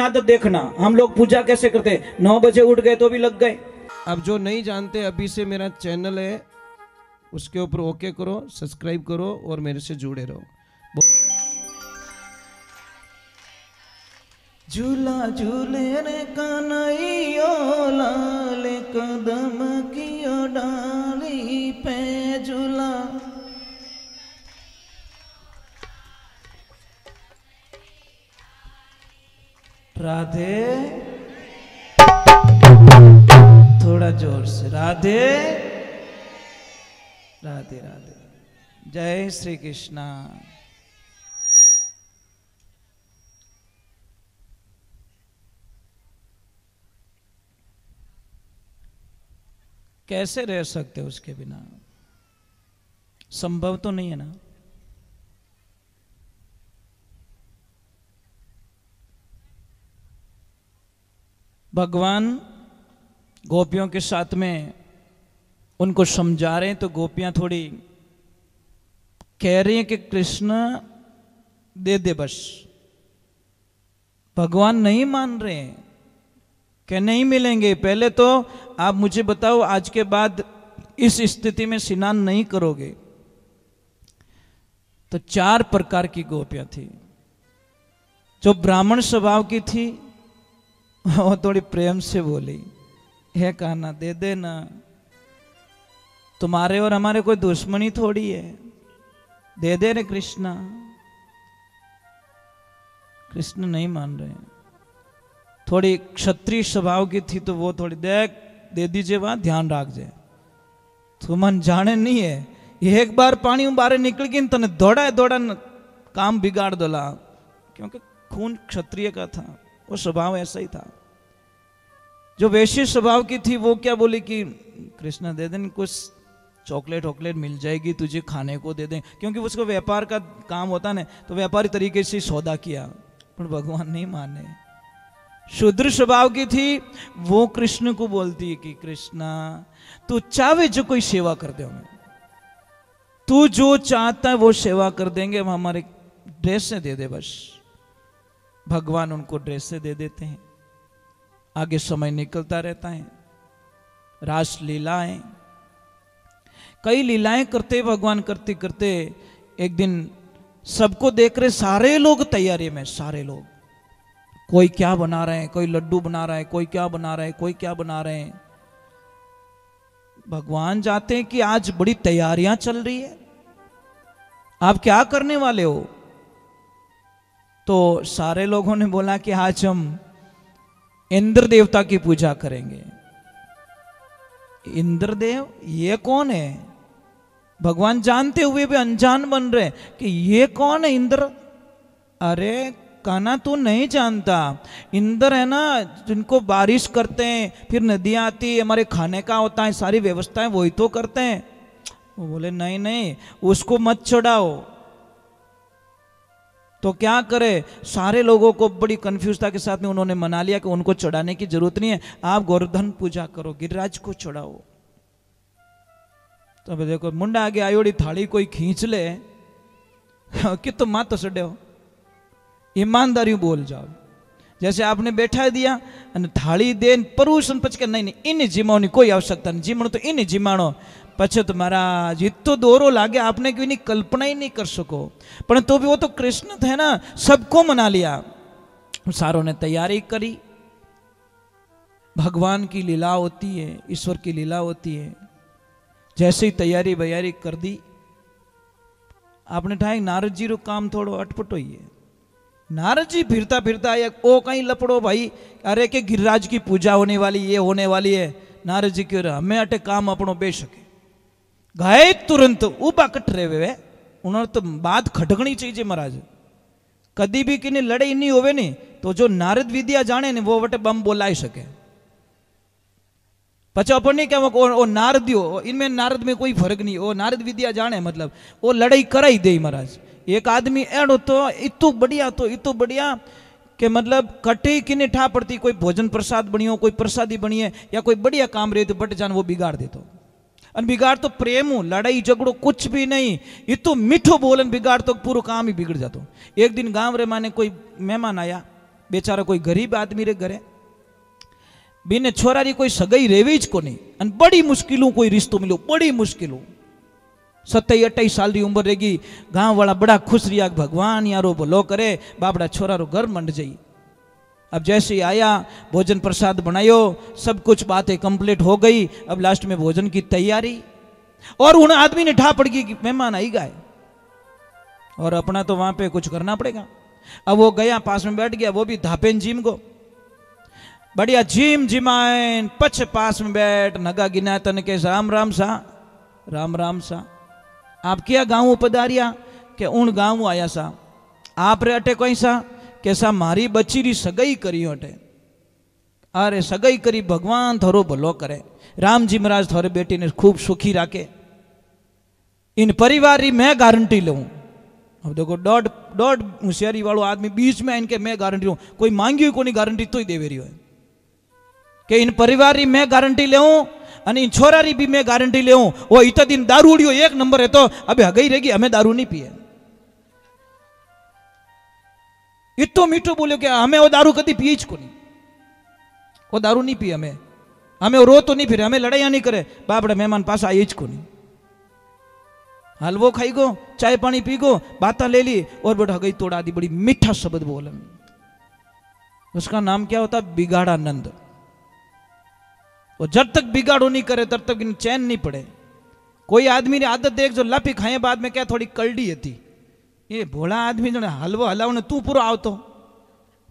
आदत देखना, हम लोग पूजा कैसे करते, 9 बजे उठ गए तो भी लग गए। अब जो नहीं जानते, अभी से मेरा चैनल है, उसके ऊपर ओके करो, सब्सक्राइब करो और मेरे से जुड़े रहो। झूला झूले रे कन्हैया लाल कदम कियो डाली पे झूला। राधे, थोड़ा जोर से राधे राधे राधे। जय श्री कृष्णा। कैसे रह सकते उसके बिना, संभव तो नहीं है ना। भगवान गोपियों के साथ में उनको समझा रहे हैं, तो गोपियां थोड़ी कह रही हैं कि कृष्ण दे दे बस। भगवान नहीं मान रहे हैं कि नहीं मिलेंगे, पहले तो आप मुझे बताओ आज के बाद इस स्थिति में स्नान नहीं करोगे। तो 4 प्रकार की गोपियां थी। जो ब्राह्मण स्वभाव की थी वो थोड़ी प्रेम से बोली, हे कान्हा दे देना, तुम्हारे और हमारे कोई दुश्मनी थोड़ी है, दे दे रे कृष्णा। कृष्ण नहीं मान रहे। थोड़ी क्षत्रिय स्वभाव की थी तो वो थोड़ी देख दे दीजिए, वहां ध्यान रख जाए, तुमन जाने नहीं है, एक बार पानी बाहर निकल गई तने दौड़ा दौड़ा काम बिगाड़ दोला, क्योंकि खून क्षत्रिय का था, वो स्वभाव ऐसा ही था। जो वैश्य स्वभाव की थी वो क्या बोली कि कृष्णा दे दें, कुछ चॉकलेट वॉकलेट मिल जाएगी तुझे खाने को दे दें, क्योंकि उसको व्यापार का काम होता ना, तो व्यापारी तरीके से सौदा किया। पर भगवान नहीं माने। शूद्र स्वभाव की थी, वो कृष्ण को बोलती है कि कृष्णा तू चाहे जो कोई सेवा कर दे हमें, तू जो चाहता है वो सेवा कर देंगे, हम हमारे ड्रेस से दे दे बस। भगवान उनको ड्रेस से दे देते हैं। आगे समय निकलता रहता है, रास लीलाएं, कई लीलाएं करते भगवान, करते करते एक दिन सबको देख रहे सारे लोग तैयारी में, सारे लोग, कोई क्या बना रहे हैं, कोई लड्डू बना रहा है, कोई क्या बना रहे हैं, कोई क्या बना रहे हैं। भगवान जाते हैं कि आज बड़ी तैयारियां चल रही है, आप क्या करने वाले हो। तो सारे लोगों ने बोला कि आज हम इंद्र देवता की पूजा करेंगे। इंद्रदेव ये कौन है? भगवान जानते हुए भी अनजान बन रहे कि ये कौन है इंद्र। अरे कान्हा तू नहीं जानता, इंद्र है ना जिनको बारिश करते हैं, फिर नदियां आती है, हमारे खाने का होता है, सारी व्यवस्थाएं वही तो करते हैं। वो बोले नहीं नहीं उसको मत चढ़ाओ। तो क्या करे, सारे लोगों को बड़ी कंफ्यूजता के साथ में उन्होंने मना लिया कि उनको चढ़ाने की जरूरत नहीं है, आप गोवर्धन पूजा करो, गिरिराज को चढ़ाओ। तो अब देखो मुंडा आगे आयोड़ी थाली कोई खींच ले कि तुम मां तो सड़े हो, ईमानदारी बोल जाओ। जैसे आपने बैठा दिया थाली दे परूसन पच के नहीं नहीं इन जीमाओ कोई आवश्यकता नहीं, जीमणो तो इन जीमाणो पछे तो महाराज इतो दोरो लागे आपने क्यों नहीं कल्पना ही नहीं कर सको। पर तो भी वो तो कृष्ण थे ना, सबको मना लिया, सारों ने तैयारी करी। भगवान की लीला होती है, ईश्वर की लीला होती है। जैसे ही तैयारी बयारी कर दी, आपने ठाई नारद जी रो काम थोड़ो अटपटो ही है। नारद जी फिरता फिरता एक ओ कहीं लपड़ो भाई, अरे के गिरिराज की पूजा होने वाली, ये होने वाली है। नारद जी क्यों हमें अटे काम अपनो बे सके गए तुरंत उबा कट रहे वे। उन्होंने तो बात खटकनी चाहिए महाराज, कदी भी किन्हीं लड़ाई नहीं होवे नहीं तो जो नारद विद्या जाने ने वो वटे बम बोलाई सके। पचा अपन नहीं क्या वो नारदियो, इनमें नारद में कोई फर्क नहीं, वो नारद विद्या जाने मतलब वो लड़ाई कराई दे महाराज। एक आदमी एड़ो तो इतु बढ़िया, तो इतु बढ़िया कि मतलब कटे किने ठा पड़ती, कोई भोजन प्रसाद बनियो, कोई प्रसादी बनी है, या कोई बढ़िया काम रहे तो बट जान वो बिगाड़ दे। तो बिगाड़ तो प्रेम हो, लड़ाई झगड़ो कुछ भी नहीं, ये तो मीठो बोलन बिगाड़ तो पूरा काम ही बिगड़ जातो। एक दिन गांव रे माने कोई मेहमान आया, बेचारा कोई गरीब आदमी रे घरे बीने छोरा री कोई सगाई रेवी ज कोनी अन बड़ी मुश्किलों कोई रिश्तो मिलो, बड़ी मुश्किलों 27-28 साल की उम्र रहेगी। गांव वाला बड़ा खुश रिया, भगवान यारो भलो करे, बापड़ा छोरा रो घर मंड जाई। अब जैसे ही आया, भोजन प्रसाद बनायो, सब कुछ बातें कंप्लीट हो गई। अब लास्ट में भोजन की तैयारी, और उन आदमी ने ठा पड़ गई कि मेहमान आई गए और अपना तो वहां पे कुछ करना पड़ेगा। अब वो गया, पास में बैठ गया, वो भी धापेन जिम को बढ़िया जिम जिमायन पछ पास में बैठ नगा गिना तन के राम राम सा, राम राम सा। आप क्या गाँव पधारिया के उन गाँव आया सा, आप रे अटे कोई सा कैसा मारी बच्ची री सगाई करी अटे। अरे सगाई करी, भगवान थोरो भलो करे, राम जी महाराज थोड़े बेटी ने खूब सुखी राखे, इन परिवार री मैं गारंटी लूं। अब देखो डॉट होशियारी वालों आदमी बीच में इनके मैं गारंटी लूं, कोई मांगी हुई कोनी गारंटी तो ही देवे रही है कि इन परिवार री मैं गारंटी ले इन छोरा री भी मैं गारंटी ले। वो इतना दिन दारू उड़ियो एक नंबर है, तो अबे हगई रहेगी, हमें दारू नहीं पिए। इतो मीठो बोलो कि हमें वो दारू कभी पिए को नहीं, वो दारू नहीं पिए, हमें वो रो तो नहीं फिरे, हमें लड़ाइया नहीं करे, बापड़े मेहमान पास आई को नहीं, हलवो खाई गो, चाय पानी पी गो, बातें ले ली और बेटा गई तोड़ा दी। बड़ी मीठा शब्द बोला, उसका नाम क्या होता? बिगाड़ानंद। और जब तक बिगाड़ो नहीं करे तब तक चैन नहीं पड़े। कोई आदमी ने आदत देख जो लापी खाए बाद में क्या थोड़ी कलडी थी, ये भोला आदमी जो हलवो हलाव ने तू पूरा आवतो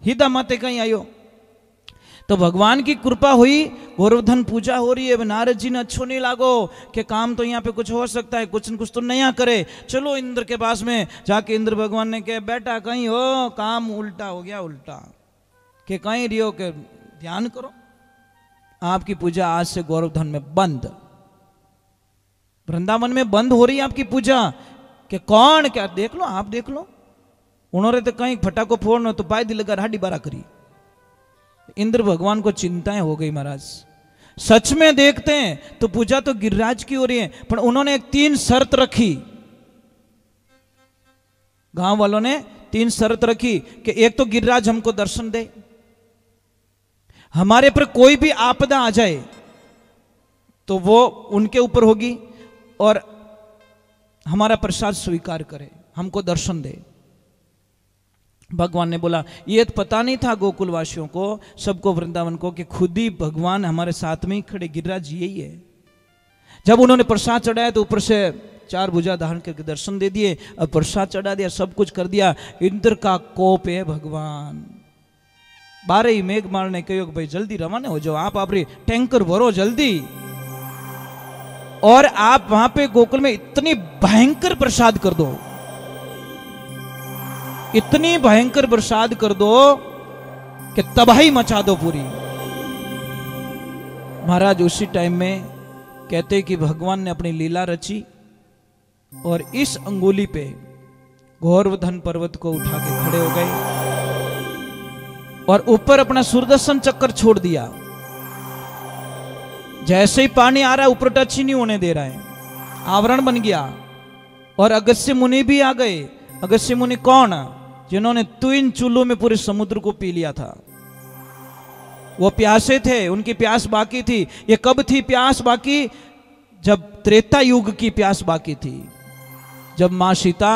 हिदा माते कहीं आयो। तो भगवान की कृपा हुई, गोवर्धन पूजा हो रही है। नारद जी ने अच्छो नहीं लागो कि काम तो यहाँ पे कुछ हो सकता है, कुछ न कुछ तो नया करे, चलो इंद्र के पास में जाके इंद्र भगवान ने कहा बेटा कहीं हो काम उल्टा हो गया, उल्टा के कहीं रियो के ध्यान करो, आपकी पूजा आज से गोवर्धन में बंद, वृंदावन में बंद हो रही है आपकी पूजा। कि कौन क्या? देख लो, आप देख लो, उन्होंने तो कहीं फटाको फोड़ना तो पाए दिल लगा राडी बारा करी। इंद्र भगवान को चिंताएं हो गई महाराज। सच में देखते हैं तो पूजा तो गिरिराज की हो रही है, पर उन्होंने एक 3 शर्त रखी, गांव वालों ने 3 शर्त रखी कि एक तो गिरिराज हमको दर्शन दे, हमारे पर कोई भी आपदा आ जाए तो वो उनके ऊपर होगी, और हमारा प्रसाद स्वीकार करे, हमको दर्शन दे। भगवान ने बोला ये तो पता नहीं था गोकुलवासियों को, सबको वृंदावन को, कि खुद ही भगवान हमारे साथ में ही खड़े, गिरिराज यही है। जब उन्होंने प्रसाद चढ़ाया तो ऊपर से 4 भुजा धारण करके दर्शन दे दिए, अब प्रसाद चढ़ा दिया, सब कुछ कर दिया। इंद्र का कोप है भगवान, 12 ही मेघ माल ने कहो भाई जल्दी रवाना हो जाओ, आप अपनी टैंकर भरो जल्दी, और आप वहां पे गोकुल में इतनी भयंकर प्रसाद कर दो, इतनी भयंकर प्रसाद कर दो कि तबाही मचा दो पूरी। महाराज उसी टाइम में कहते कि भगवान ने अपनी लीला रची और इस अंगुली पे गोवर्धन पर्वत को उठा के खड़े हो गए और ऊपर अपना सुदर्शन चक्र छोड़ दिया। जैसे ही पानी आ रहा है ऊपर टच ही नहीं होने दे रहा है, आवरण बन गया। और अगस्त्य मुनि भी आ गए। अगस्त्य मुनि कौन? जिन्होंने 3 चूल्हों में पूरे समुद्र को पी लिया था। वो प्यासे थे, उनकी प्यास बाकी थी। ये कब थी प्यास बाकी? जब त्रेता युग की प्यास बाकी थी, जब मां सीता,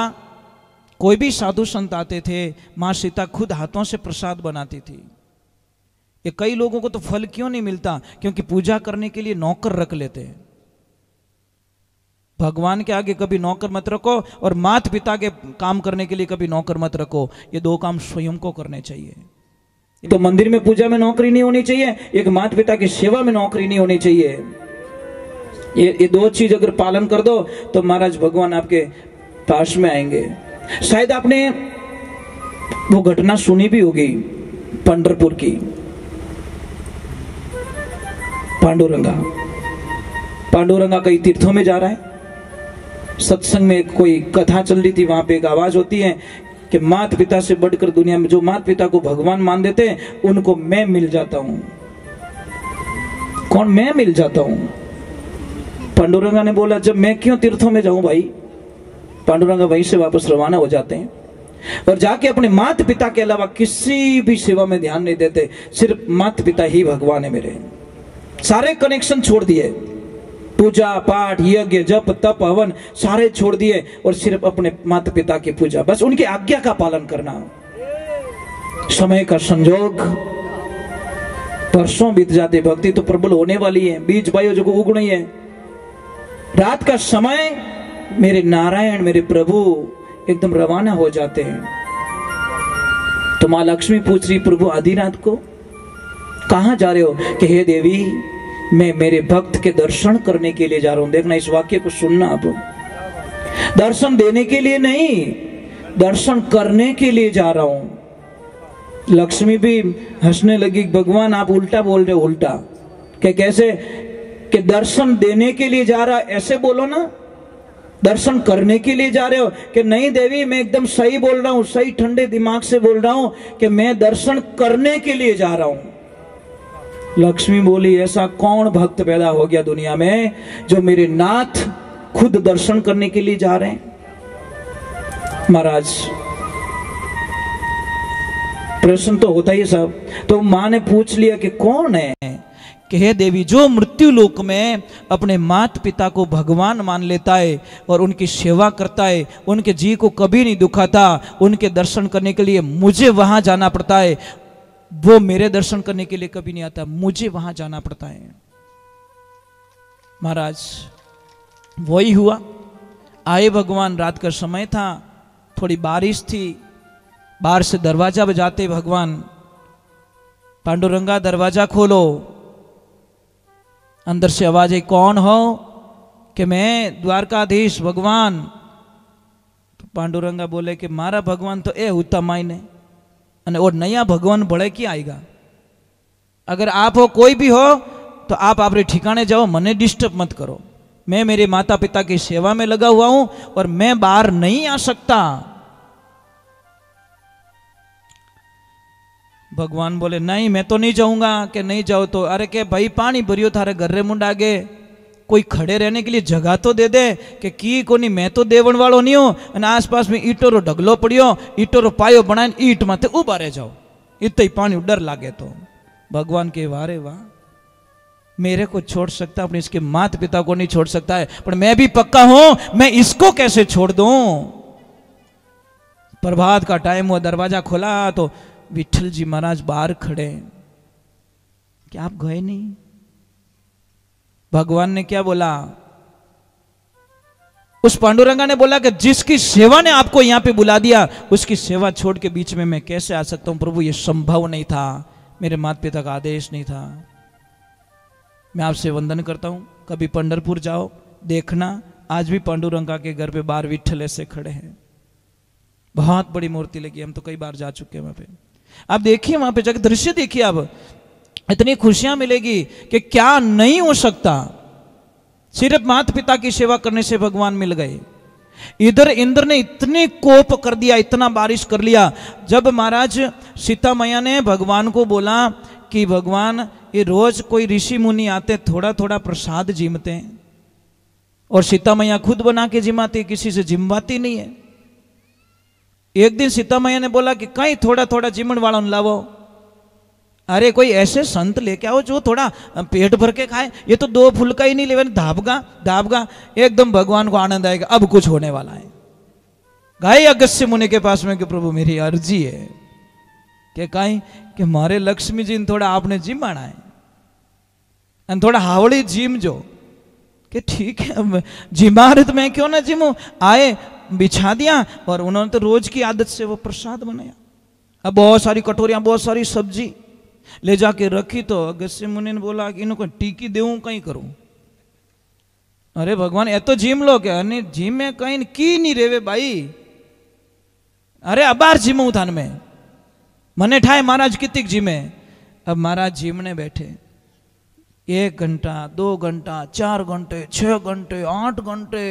कोई भी साधु संत आते थे, मां सीता खुद हाथों से प्रसाद बनाती थी। ये कई लोगों को तो फल क्यों नहीं मिलता? क्योंकि पूजा करने के लिए नौकर रख लेते हैं। भगवान के आगे कभी नौकर मत रखो, और माता पिता के काम करने के लिए कभी नौकर मत रखो। ये 2 काम स्वयं को करने चाहिए। तो मंदिर में पूजा में नौकरी नहीं होनी चाहिए, एक माता पिता की सेवा में नौकरी नहीं होनी चाहिए। ये 2 चीज अगर पालन कर दो तो महाराज भगवान आपके पास में आएंगे। शायद आपने वो घटना सुनी भी होगी पंढरपुर की। पांडुरंगा कई तीर्थों में जा रहा है, सत्संग में कोई कथा चल रही थी, वहां पे एक आवाज होती है कि माता पिता से बढ़कर दुनिया में जो माता पिता को भगवान मान देते हैं उनको मैं मिल जाता हूं। कौन? मैं मिल जाता हूं। पांडुरंगा ने बोला जब मैं क्यों तीर्थों में जाऊं भाई। पांडुरंगा वहीं से वापस रवाना हो जाते हैं। और जाके अपने माता पिता के अलावा किसी भी सेवा में ध्यान नहीं देते, सिर्फ माता पिता ही भगवान है मेरे। सारे कनेक्शन छोड़ दिए, पूजा पाठ यज्ञ जप तप हवन सारे छोड़ दिए और सिर्फ अपने माता पिता की पूजा, बस उनकी आज्ञा का पालन करना। समय का संजोग, वर्षों बीत जाते, भक्ति तो प्रबल होने वाली है, बीज बायो जो उगनी है। रात का समय मेरे नारायण मेरे प्रभु एकदम रवाना हो जाते हैं। तो मां लक्ष्मी पूछ रही प्रभु आधी रात को कहां जा रहे हो? कि हे देवी मैं मेरे भक्त के दर्शन करने के लिए जा रहा हूं। देखना इस वाक्य को सुनना, आप दर्शन देने के लिए नहीं, दर्शन करने के लिए जा रहा हूं। लक्ष्मी भी हंसने लगी, भगवान आप उल्टा बोल रहे हो। उल्टा कि कैसे? कि दर्शन देने के लिए जा रहा, ऐसे बोलो ना, दर्शन करने के लिए जा रहे हो। कि नहीं देवी मैं एकदम सही बोल रहा हूं, सही ठंडे दिमाग से बोल रहा हूं कि मैं दर्शन करने के लिए जा रहा हूं। लक्ष्मी बोली ऐसा कौन भक्त पैदा हो गया दुनिया में जो मेरे नाथ खुद दर्शन करने के लिए जा रहे हैं? महाराज प्रश्न तो होता ही सब। तो मां ने पूछ लिया कि कौन है? कि हे देवी जो मृत्यु लोक में अपने माता पिता को भगवान मान लेता है और उनकी सेवा करता है, उनके जी को कभी नहीं दुखाता, उनके दर्शन करने के लिए मुझे वहां जाना पड़ता है, वो मेरे दर्शन करने के लिए कभी नहीं आता, मुझे वहां जाना पड़ता है। महाराज वही हुआ। आए भगवान, रात का समय था, थोड़ी बारिश थी, बाहर से दरवाजा बजाते भगवान, पांडुरंगा दरवाजा खोलो। अंदर से आवाज आई कौन हो? कि मैं द्वारकाधीश भगवान। तो पांडुरंगा बोले कि मारा भगवान तो ए होता मायने और नया भगवान बड़े क्या आएगा? अगर आप हो कोई भी हो तो आप अपने ठिकाने जाओ, मने डिस्टर्ब मत करो। मैं मेरे माता पिता की सेवा में लगा हुआ हूं और मैं बाहर नहीं आ सकता। भगवान बोले नहीं मैं तो नहीं जाऊंगा। कि नहीं जाओ तो? अरे के भाई पानी भरियो थारे घर रे मुंड आगे, कोई खड़े रहने के लिए जगह तो दे दे। कि कोनी मैं तो देवन वालों नहीं हूं, और आसपास में ईटो रो ढगलो पड़ियो, ईटो रो पायो बनाए ईट माथे उभा रह जाओ, इतना ही पानी डर लागे। तो भगवान के वारे वाह, मेरे को छोड़ सकता अपने इसके माता पिता को नहीं छोड़ सकता है, पर मैं भी पक्का हूं मैं इसको कैसे छोड़ दूं। प्रभात का टाइम हुआ, दरवाजा खोला तो विठल जी महाराज बाहर खड़े। क्या आप गए नहीं? भगवान ने क्या बोला? उस पांडुरंगा ने बोला कि जिसकी सेवा ने आपको यहां पे बुला दिया उसकी सेवा छोड़ के बीच में मैं कैसे आ सकता हूं? प्रभु ये संभव नहीं था, मेरे माता पिता का आदेश नहीं था। मैं आपसे वंदन करता हूं, कभी पंढरपुर जाओ देखना, आज भी पांडुरंगा के घर पे बाहर विठल ऐसे खड़े हैं, बहुत बड़ी मूर्ति लगी, हम तो कई बार जा चुके हैं वहां पे। आप देखिए वहां पे जाकर दृश्य देखिए, अब इतनी खुशियां मिलेगी कि क्या नहीं हो सकता। सिर्फ माता पिता की सेवा करने से भगवान मिल गए। इधर इंद्र ने इतने कोप कर दिया, इतना बारिश कर लिया। जब महाराज सीता मैया ने भगवान को बोला कि भगवान ये रोज कोई ऋषि मुनि आते थोड़ा थोड़ा प्रसाद जिमते हैं, और सीता मैया खुद बना के जिमाती, किसी से जिमवाती नहीं है। एक दिन सीता मैया ने बोला कि कहीं थोड़ा थोड़ा जिमण वालों लावो। अरे कोई ऐसे संत लेके आओ जो थोड़ा पेट भर के खाए, ये तो 2 फुलका ही नहीं लेवे, धाबगा धाबगा। एकदम भगवान को आनंद आएगा, अब कुछ होने वाला है। गए अगस्त्य मुनि के पास में कि प्रभु मेरी अर्जी है कि कहीं कि मारे लक्ष्मी जी ने थोड़ा आपने जिमाना है, थोड़ा हावड़ी जिम जो। कि ठीक है जिमारत में क्यों ना जिमू, आए बिछा दिया और उन्होंने तो रोज की आदत से वो प्रसाद बनाया। अब बहुत सारी कटोरियां, बहुत सारी सब्जी ले जाके रखी। तो अगस्त्य मुनि ने बोला कि इनको टीकी देऊं कहीं करूं? अरे भगवान ये तो जिम लो क्या? नहीं जिम में कहीं की नहीं रेवे भाई। अरे अबार जिमू थान में मने ठाए महाराज कितिक जिमे। अब महाराज जिमने बैठे, 1 घंटा 2 घंटा 4 घंटे 6 घंटे 8 घंटे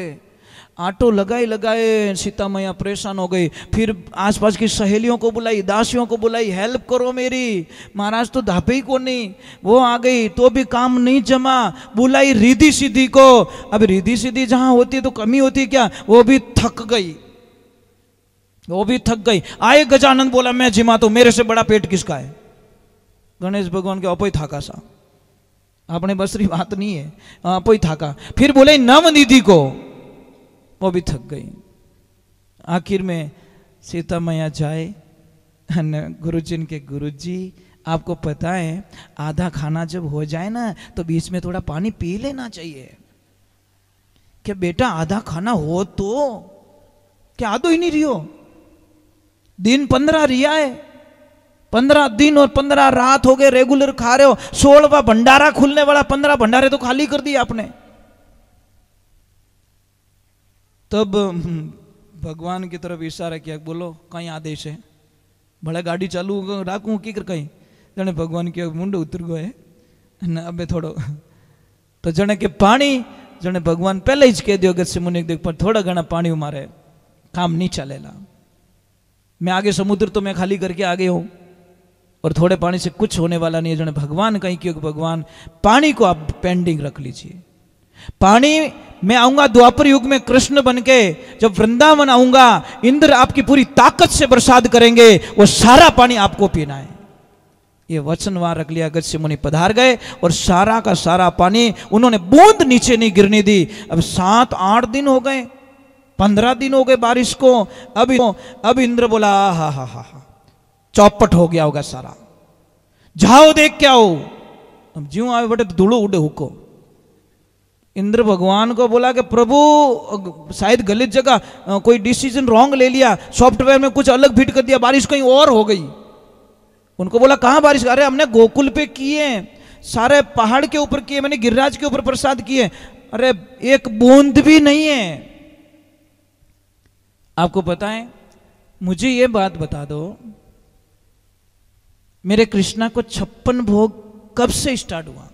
आटो लगाए लगाए। सीता मैया परेशान हो गई, फिर आसपास की सहेलियों को बुलाई, दासियों को बुलाई, हेल्प करो मेरी। महाराज तो धापे ही को नहीं, वो आ गई तो भी काम नहीं जमा। बुलाई रिद्धि सिद्धि को, अब रिद्धि सिद्धि जहां होती है तो कमी होती क्या, वो भी थक गई। वो भी थक गई। आए गजानन, बोला मैं जिमाता हूं, मेरे से बड़ा पेट किसका है। गणेश भगवान के अपो ही थाका सा, आपने बसरी बात नहीं है, अपो ही थाका। फिर बोले नवनिधि को, वो भी थक गई। आखिर में सीता मैया जाए, गुरुजी के गुरुजी आपको पता है आधा खाना जब हो जाए ना तो बीच में थोड़ा पानी पी लेना चाहिए। क्या बेटा आधा खाना हो तो क्या आधो ही नहीं रियो, दिन 15 रिया है, 15 दिन और 15 रात हो गए रेगुलर खा रहे हो। 16वां भंडारा खुलने वाला, 15 भंडारे तो खाली कर दिए आपने। तब भगवान की तरफ इशारा किया, बोलो कहीं आदेश है, भले गाड़ी चालू राखू की कर कहीं। जने भगवान के मुंड उतर गए न अबे थोड़ो तो जने के पानी, जने भगवान पहले ही कह दियो गस्य मुनि देख पर थोड़ा घना पानी मारे काम नहीं चलेला। मैं आगे समुद्र तो मैं खाली करके आगे हूं और थोड़े पानी से कुछ होने वाला नहीं है। जने भगवान कहीं क्यों, भगवान पानी को आप पेंडिंग रख लीजिए। पानी मैं आऊंगा द्वापर युग में कृष्ण बनके, जब वृंदावन आऊंगा इंद्र आपकी पूरी ताकत से बरसात करेंगे, वो सारा पानी आपको पीना है। ये वचन वहां रख लिया। गस्य मुनि पधार गए और सारा का सारा पानी उन्होंने बूंद नीचे नहीं गिरने दी। अब 7-8 दिन हो गए, 15 दिन हो गए बारिश को। अब इंद्र बोला हा हा हा हा, चौपट हो गया होगा सारा, जाओ देख क्या हो। अब ज्यों आए बटे धूलो उड़े हुको। इंद्र भगवान को बोला कि प्रभु शायद गलत जगह कोई डिसीजन रॉन्ग ले लिया, सॉफ्टवेयर में कुछ अलग फिट कर दिया, बारिश कहीं और हो गई। उनको बोला कहां बारिश, अरे हमने गोकुल पे किए, सारे पहाड़ के ऊपर किए, मैंने गिरिराज के ऊपर प्रसाद किए, अरे एक बूंद भी नहीं है। आपको पता है, मुझे ये बात बता दो, मेरे कृष्णा को 56 भोग कब से स्टार्ट हुआ?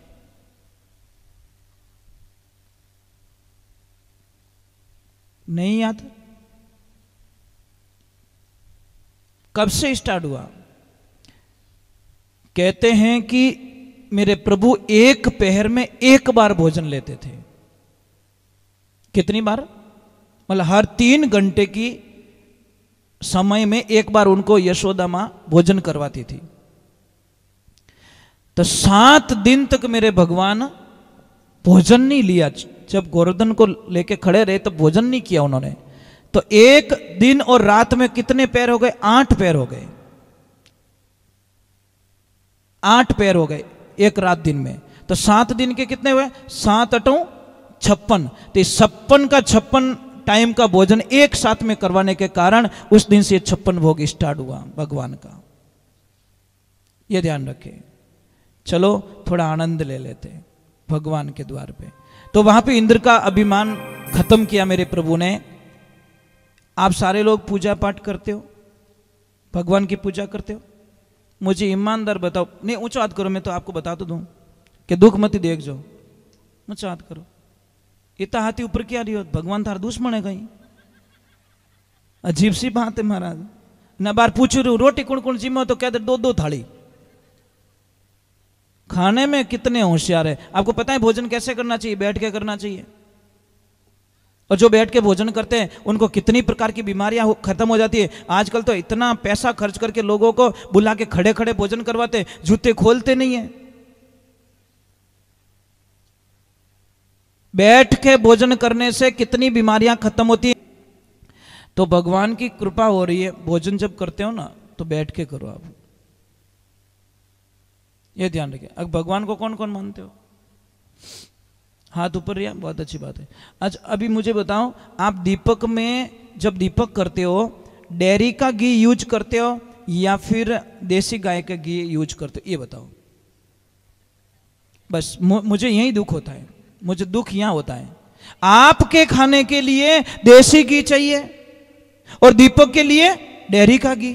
नहीं याद? कब से स्टार्ट हुआ? कहते हैं कि मेरे प्रभु एक पहर में एक बार भोजन लेते थे। कितनी बार? मतलब हर 3 घंटे की समय में एक बार उनको यशोदा मां भोजन करवाती थी। तो 7 दिन तक मेरे भगवान भोजन नहीं लिया। जब गोवर्धन को लेके खड़े रहे तब भोजन नहीं किया उन्होंने। तो एक दिन और रात में कितने पैर हो गए? 8 पैर हो गए। 8 पैर हो गए एक रात दिन में। तो 7 दिन के कितने हुए? 7 8 56। तो 56 का 56 टाइम का भोजन एक साथ में करवाने के कारण उस दिन से 56 भोग स्टार्ट हुआ भगवान का। यह ध्यान रखें। चलो थोड़ा आनंद ले लेते भगवान के द्वार पे। तो वहां पे इंद्र का अभिमान खत्म किया मेरे प्रभु ने। आप सारे लोग पूजा पाठ करते हो, भगवान की पूजा करते हो? मुझे ईमानदार बताओ, नहीं ऊंचा हाथ करो, मैं तो आपको बता तो दूं कि दुख मत देख जाओ। ऊंचा हाथ करो। इतना हाथी ऊपर क्या रही हो? भगवान थार दुश्मन है कहीं? अजीब सी बात है महाराज। ना बार पूछ रही हूं रोटी कौन कौन जिम्मे, तो कहते 2-2 थाली। खाने में कितने होशियार है। आपको पता है भोजन कैसे करना चाहिए? बैठ के करना चाहिए। और जो बैठ के भोजन करते हैं उनको कितनी प्रकार की बीमारियां खत्म हो जाती है। आजकल तो इतना पैसा खर्च करके लोगों को बुला के खड़े खड़े भोजन करवाते, जूते खोलते नहीं है। बैठ के भोजन करने से कितनी बीमारियां खत्म होती है। तो भगवान की कृपा हो रही है। भोजन जब करते हो ना तो बैठ के करो आप, ये ध्यान रखिए। अब भगवान को कौन कौन मानते हो? हाथ ऊपर रिया, बहुत अच्छी बात है। अच्छा अभी मुझे बताओ, आप दीपक में जब दीपक करते हो डेयरी का घी यूज करते हो या फिर देसी गाय का घी यूज करते हो? ये बताओ। बस मुझे यही दुख होता है, मुझे दुख यहां होता है। आपके खाने के लिए देसी घी चाहिए और दीपक के लिए डेयरी का घी।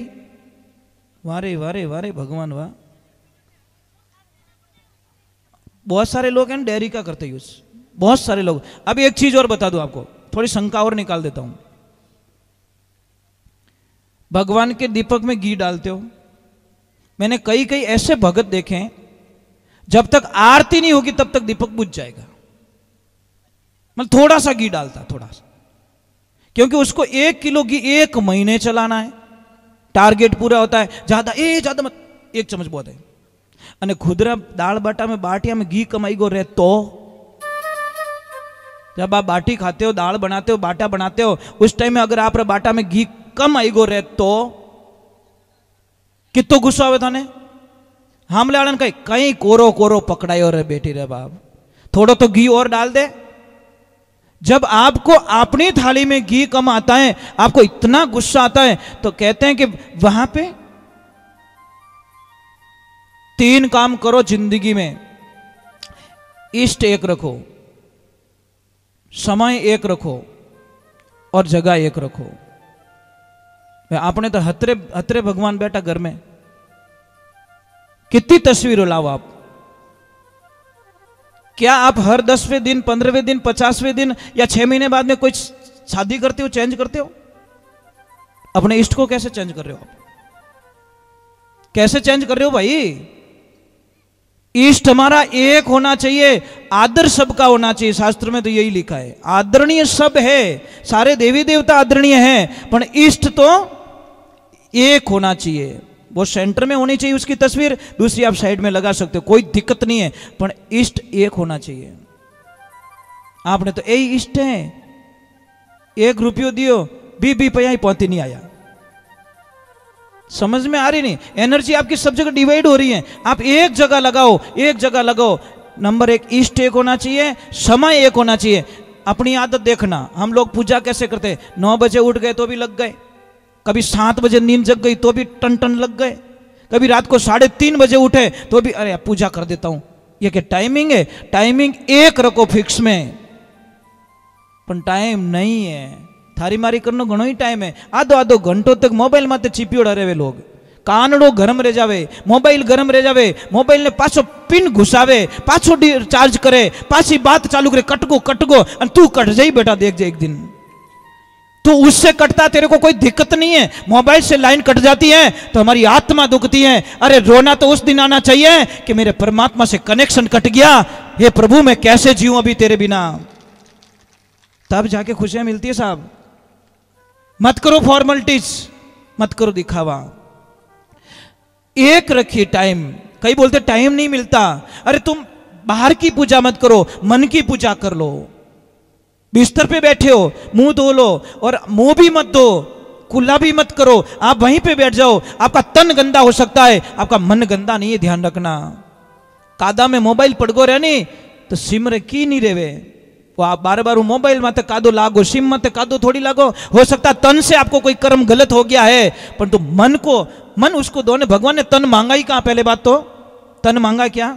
वारे वारे वारे भगवान वाह। बहुत सारे लोग हैं डेयरी का करते यूज, बहुत सारे लोग। अब एक चीज और बता दूं आपको, थोड़ी शंका और निकाल देता हूं। भगवान के दीपक में घी डालते हो? मैंने कई कई ऐसे भगत देखे हैं जब तक आरती नहीं होगी तब तक दीपक बुझ जाएगा। मतलब थोड़ा सा घी डालता, थोड़ा सा। क्योंकि उसको 1 किलो घी 1 महीने चलाना है, टारगेट पूरा होता है। ज्यादा मत, 1 चम्मच बहुत है। અને खुदरा दाल बाटा में बाटिया में घी कमाई गो रहे तो जब आप बाटी खाते हो, दाल बनाते हो, बाटा बनाते हो, उस टाइम में अगर आप बाटा में घी कम आई गो रहे तो कितो गुस्सा आवे थाने? हमले वालन कहीं कोरो कोरो पकड़ायो रे बेटी रे बाप, थोड़ा तो घी और डाल दे। जब आपको अपनी थाली में घी कम आता है, आपको इतना गुस्सा आता है, तो कहते हैं कि वहां पे 3 काम करो जिंदगी में। इष्ट एक रखो, समय एक रखो और जगह एक रखो। आपने तो हतरे भगवान बैठा घर में, कितनी तस्वीरें लाओ आप। क्या आप हर 10वें दिन, 15वें दिन, 50वें दिन या 6 महीने बाद में कोई शादी करते हो, चेंज करते हो? अपने इष्ट को कैसे चेंज कर रहे हो आप? कैसे चेंज कर रहे हो भाई? इष्ट हमारा एक होना चाहिए, आदर सबका होना चाहिए। शास्त्र में तो यही लिखा है, आदरणीय सब है, सारे देवी देवता आदरणीय हैं, पर इष्ट तो एक होना चाहिए। वो सेंटर में होनी चाहिए उसकी तस्वीर, दूसरी आप साइड में लगा सकते हो, कोई दिक्कत नहीं है, पर इष्ट एक होना चाहिए। आपने तो यही इष्ट है, 1 रुपयो दियो, बी पैया पहुंची नहीं आया। समझ में आ रही नहीं? एनर्जी आपकी सब जगह डिवाइड हो रही है, आप एक जगह लगाओ, एक जगह लगाओ। नंबर 1 इष्ट एक होना चाहिए, समय एक होना चाहिए। अपनी आदत देखना, हम लोग पूजा कैसे करते? 9 बजे उठ गए तो भी लग गए, कभी 7 बजे नींद जग गई तो भी टन लग गए, कभी रात को 3:30 बजे उठे तो भी अरे पूजा कर देता हूं। ये क्या टाइमिंग है? टाइमिंग एक रखो फिक्स में, पर टाइम नहीं है। थारी मारी करनो घणो ही टाइम है। आधो घंटो तक मोबाइल माते चिपियोड़ा रहे लोग, कानड़ो गरम रह जावे, मोबाइल गरम रह जावे, मोबाइल ने पाछो पिन घुसावे, पाछो चार्ज करे, पाछी बात चालू करे, कटगो और तू कट जाई बेटा, देख जा एक दिन तो उससे कटता, तेरे को कोई दिक्कत नहीं है। मोबाइल से लाइन कट जाती है तो हमारी आत्मा दुखती है। अरे रोना तो उस दिन आना चाहिए कि मेरे परमात्मा से कनेक्शन कट गया, हे प्रभु मैं कैसे जीऊं अभी तेरे बिना, तब जाके खुशियां मिलती है साहब। मत करो फॉर्मेलिटीज, मत करो दिखावा, एक रखिए टाइम। कई बोलते टाइम नहीं मिलता, अरे तुम बाहर की पूजा मत करो, मन की पूजा कर लो। बिस्तर पे बैठे हो, मुंह धो लो, और मुंह भी मत धो, कुल्ला भी मत करो, आप वहीं पे बैठ जाओ। आपका तन गंदा हो सकता है, आपका मन गंदा नहीं है, ध्यान रखना। कादा में मोबाइल पड़गो रहे नहीं तो सिमरे की नहीं रेवे, वो आप बार मोबाइल मत कादो लागो, सिम मत कादो थोड़ी लागो। हो सकता है तन से आपको कोई कर्म गलत हो गया है, परंतु मन उसको दो ने। भगवान ने तन मांगा ही कहां? पहले बात तो तन मांगा क्या?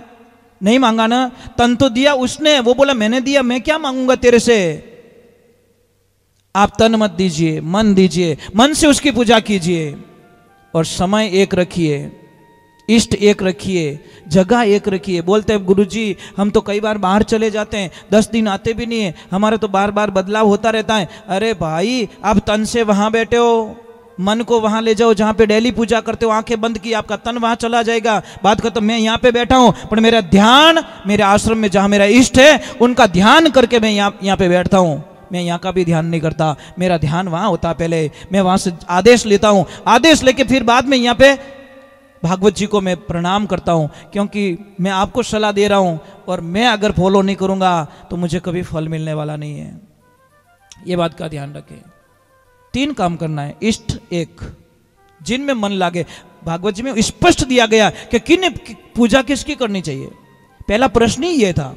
नहीं मांगा ना। तन तो दिया उसने, वो बोला मैंने दिया, मैं क्या मांगूंगा तेरे से। आप तन मत दीजिए, मन दीजिए, मन से उसकी पूजा कीजिए। और समय एक रखिए, इष्ट एक रखिए, जगह एक रखिए। बोलते हैं गुरुजी हम तो कई बार बाहर चले जाते हैं, 10 दिन आते भी नहीं है, हमारा तो बार बार बदलाव होता रहता है। अरे भाई आप तन से वहां बैठे हो, मन को वहां ले जाओ जहां पे डेली पूजा करते हो, आंखें बंद की, आपका तन वहां चला जाएगा। बात खत्म। मैं यहाँ पे बैठा हूं, पर मेरा ध्यान मेरे आश्रम में जहां मेरा इष्ट है उनका ध्यान करके मैं यहाँ पे बैठता हूं। मैं यहाँ का भी ध्यान नहीं करता, मेरा ध्यान वहां होता। पहले मैं वहां से आदेश लेता हूं, आदेश लेके फिर बाद में यहाँ पे भागवत जी को मैं प्रणाम करता हूं, क्योंकि मैं आपको सलाह दे रहा हूं, और मैं अगर फॉलो नहीं करूंगा तो मुझे कभी फल मिलने वाला नहीं है। ये बात का ध्यान रखें। 3 काम करना है, इष्ट एक, जिनमें मन लागे। भागवत जी में स्पष्ट दिया गया कि किन पूजा किसकी करनी चाहिए। पहला प्रश्न ही यह था,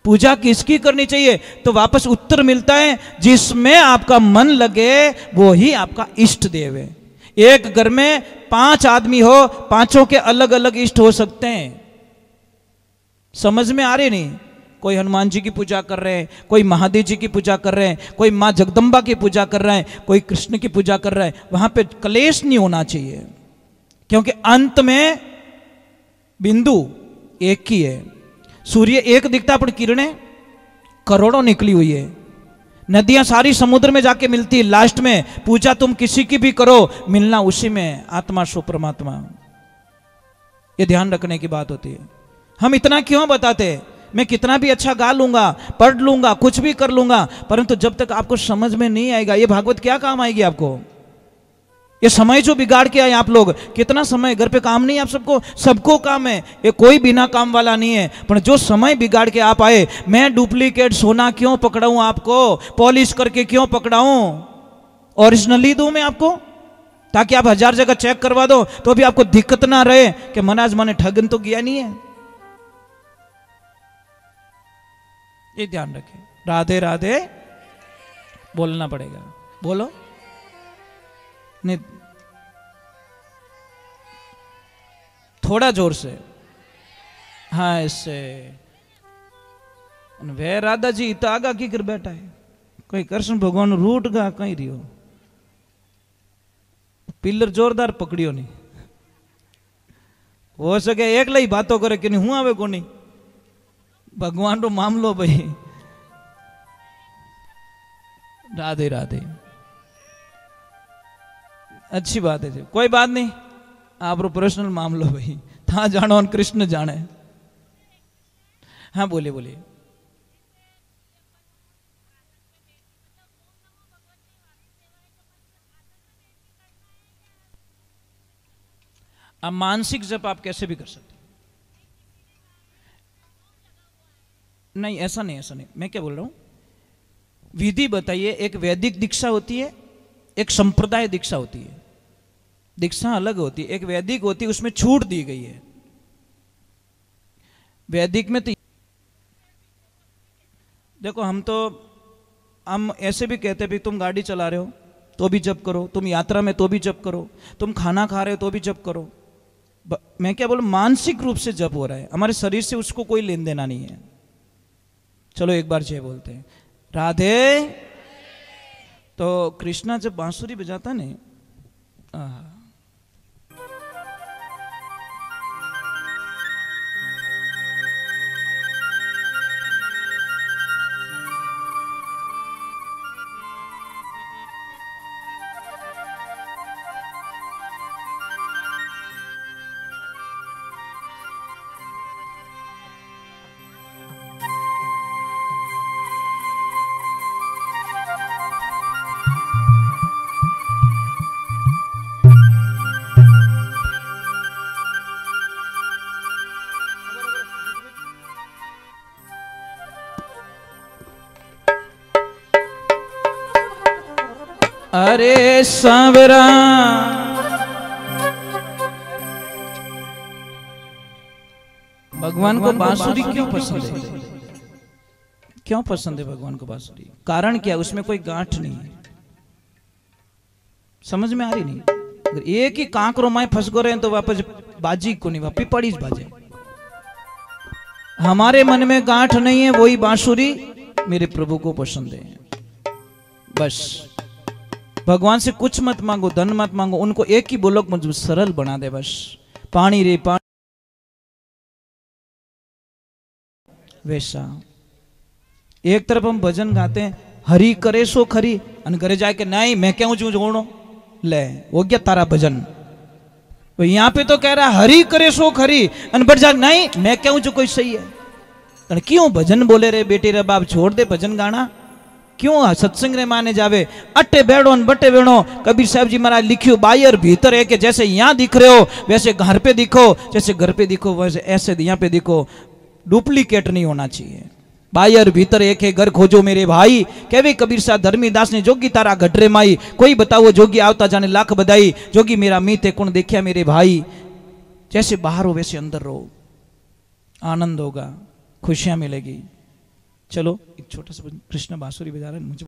पूजा किसकी करनी चाहिए? तो वापस उत्तर मिलता है जिसमें आपका मन लगे वो ही आपका इष्ट देव है। एक घर में 5 आदमी हो, 5 के अलग अलग इष्ट हो सकते हैं। समझ में आ रही नहीं? कोई हनुमान जी की पूजा कर रहे हैं, कोई महादेव जी की पूजा कर रहे हैं, कोई माँ जगदम्बा की पूजा कर रहे हैं, कोई कृष्ण की पूजा कर रहा है। वहां पे क्लेश नहीं होना चाहिए, क्योंकि अंत में बिंदु एक ही है। सूर्य एक दिखता पर किरणें करोड़ों निकली हुई है। नदियां सारी समुद्र में जाके मिलती है। लास्ट में पूजा तुम किसी की भी करो, मिलना उसी में, आत्मा सो परमात्मा। ये ध्यान रखने की बात होती है। हम इतना क्यों बताते? मैं कितना भी अच्छा गा लूंगा, पढ़ लूंगा, कुछ भी कर लूंगा, परंतु जब तक आपको समझ में नहीं आएगा ये भागवत क्या काम आएगी आपको? ये समय जो बिगाड़ के आए आप लोग, कितना समय घर पे काम नहीं है आप सबको? सबको काम है, ये कोई बिना काम वाला नहीं है। पर जो समय बिगाड़ के आप आए, मैं डुप्लीकेट सोना क्यों पकड़ाऊं आपको? पॉलिश करके क्यों पकड़ाऊं? ओरिजिनली दूं मैं आपको, ताकि आप 1000 जगह चेक करवा दो तो भी आपको दिक्कत ना रहे कि महाराज मैंने ठगन तो किया नहीं है। ये ध्यान रखें। राधे राधे बोलना पड़ेगा, बोलो नहीं, थोड़ा जोर से, हाँ इससे। वे राधा जी इतना आगा की कर बैठा है, कोई कृष्ण भगवान रूट गा कहीं रियो, पिलर जोरदार पकड़ियो नहीं, हो सके एकला ही बातों करे कि नहीं हूं आवे को नहीं, भगवान रो मामलो भाई। राधे राधे, अच्छी बात है जी, कोई बात नहीं, आप रो पर्सनल मामलो भाई, था जानो और कृष्ण जाने। हाँ बोलिए बोलिए। अब मानसिक जप आप कैसे भी कर सकते, नहीं ऐसा नहीं, ऐसा नहीं, मैं क्या बोल रहा हूं, विधि बताइए। एक वैदिक दीक्षा होती है, एक संप्रदाय दीक्षा होती है, दीक्षा अलग होती है। एक वैदिक होती है, उसमें छूट दी गई है। वैदिक में तो देखो, हम ऐसे भी कहते हैं तुम गाड़ी चला रहे हो तो भी जप करो, तुम यात्रा में तो भी जप करो, तुम खाना खा रहे हो तो भी जप करो। मैं क्या बोलूं, मानसिक रूप से जप हो रहा है, हमारे शरीर से उसको कोई लेन देना नहीं है। चलो एक बार जय बोलते हैं, राधे। तो कृष्णा जब बांसुरी बजाता नहीं, अरे सांवरा भगवान को बांसुरी क्यों पसंद है? क्यों पसंद है भगवान को बांसुरी? कारण क्या? उसमें कोई गांठ नहीं है, समझ में आ रही नहीं? अगर एक ही कांकरो माए फंस गो रहे तो वापस बाजी को नहीं, वापस पड़ी बाजे। हमारे मन में गांठ नहीं है, वही बांसुरी मेरे प्रभु को पसंद है। बस भगवान से कुछ मत मांगो, धन मत मांगो, उनको एक ही बोलो मुझे सरल बना दे बस। पानी रे पानी, वैसा। एक तरफ हम भजन गाते हैं, हरि करे सो खरी, और घरे जाके नहीं मैं क्यों जू जोड़ो, ले हो गया तारा भजन। तो यहाँ पे तो कह रहा हरि करे सो खरी, और बढ़ जा नहीं मैं क्यों जो कोई सही है। क्यों भजन बोले रे बेटी रे बाप, छोड़ दे भजन गाना, क्यों सत्संग रे माने जावे। अट्टे बैठो बट्टे बैठो, कबीर साहब जी महाराज लिखियो, बाहर भीतर है कि जैसे यहाँ दिख रहे हो वैसे घर पे दिखो, जैसे घर पे दिखो वैसे ऐसे यहाँ पे दिखो, डुप्लीकेट नहीं होना चाहिए। बाहर भीतर एक है, घर खोजो मेरे भाई, कहवे कबीर साहब धर्मीदास ने, जोगी तारा घटरे माई, कोई बताओ जोगी आवता जाने लाख बधाई, जोगी मेरा मीत है कौन देखिया मेरे भाई। जैसे बाहर हो वैसे अंदर रहो, आनंद होगा, खुशियां मिलेगी। चलो एक छोटा सा कृष्ण बांसुरी बजा रहे हैं, मुझे